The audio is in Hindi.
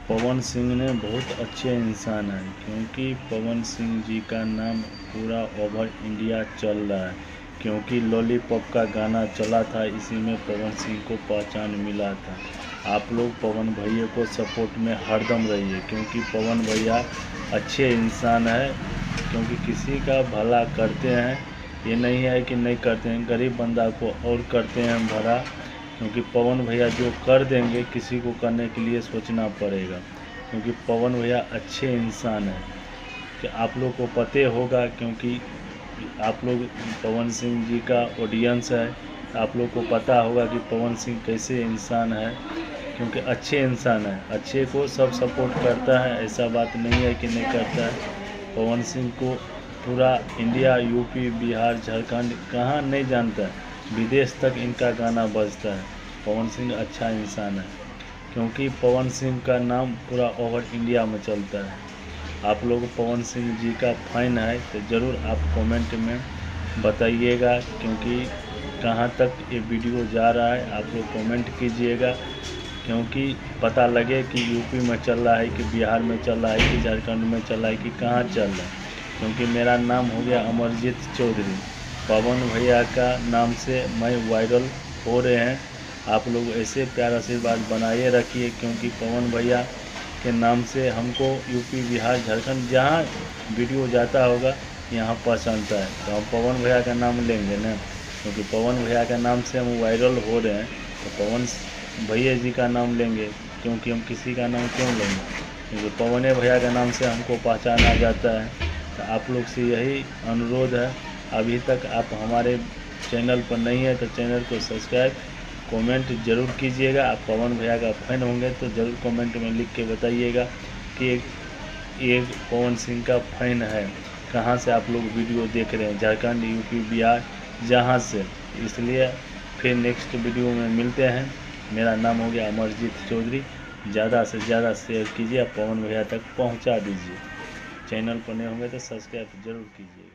पवन सिंह ने बहुत अच्छे इंसान हैं, क्योंकि पवन सिंह जी का नाम पूरा ओवर इंडिया चल रहा है। क्योंकि लॉलीपॉप का गाना चला था, इसी में पवन सिंह को पहचान मिला था। आप लोग पवन भैया को सपोर्ट में हरदम रहिए, क्योंकि पवन भैया अच्छे इंसान है। क्योंकि किसी का भला करते हैं, ये नहीं है कि नहीं करते हैं, गरीब बंदा को और करते हैं भला। क्योंकि पवन भैया जो कर देंगे, किसी को करने के लिए सोचना पड़ेगा। क्योंकि पवन भैया अच्छे इंसान हैं, कि आप लोग को पते होगा। क्योंकि आप लोग पवन सिंह जी का ऑडियंस है, आप लोग को पता होगा कि पवन सिंह कैसे इंसान है। क्योंकि अच्छे इंसान है, अच्छे को सब सपोर्ट करता है, ऐसा बात नहीं है कि नहीं करता है। पवन सिंह को पूरा इंडिया, यूपी, बिहार, झारखंड कहाँ नहीं जानता है, विदेश तक इनका गाना बजता है। पवन सिंह अच्छा इंसान है, क्योंकि पवन सिंह का नाम पूरा ओवर इंडिया में चलता है। आप लोग पवन सिंह जी का फैन है तो ज़रूर आप कमेंट में बताइएगा, क्योंकि कहाँ तक ये वीडियो जा रहा है आप लोग कमेंट कीजिएगा। क्योंकि पता लगे कि यूपी में चल रहा है, कि बिहार में चल रहा है, कि झारखंड में चल रहा है, कि कहाँ चल रहा है। क्योंकि मेरा नाम हो गया अमरजीत चौधरी, पवन भैया का नाम से मैं वायरल हो रहे हैं। आप लोग ऐसे प्यार आशीर्वाद बनाए रखिए, क्योंकि पवन भैया के नाम से हमको यूपी, बिहार, झारखंड जहाँ वीडियो जाता होगा यहाँ पहचानता है। तो हम पवन भैया का नाम लेंगे ना, क्योंकि पवन भैया का नाम से हम वायरल हो रहे हैं, तो पवन भैया जी का नाम लेंगे। क्योंकि हम किसी का नाम क्यों लेंगे, क्योंकि पवन भैया के नाम से हमको पहचाना जाता है। तो आप लोग से यही अनुरोध है, अभी तक आप हमारे चैनल पर नहीं है तो चैनल को सब्सक्राइब, कमेंट ज़रूर कीजिएगा। आप पवन भैया का फैन होंगे तो ज़रूर कमेंट में लिख के बताइएगा कि एक पवन सिंह का फैन है। कहाँ से आप लोग वीडियो देख रहे हैं, झारखंड, यूपी, बिहार, जहाँ से। इसलिए फिर नेक्स्ट वीडियो में मिलते हैं। मेरा नाम हो गया अमरजीत चौधरी। ज़्यादा से ज़्यादा शेयर कीजिए, पवन भैया तक पहुँचा दीजिए। चैनल पर नए होंगे तो सब्सक्राइब ज़रूर कीजिए।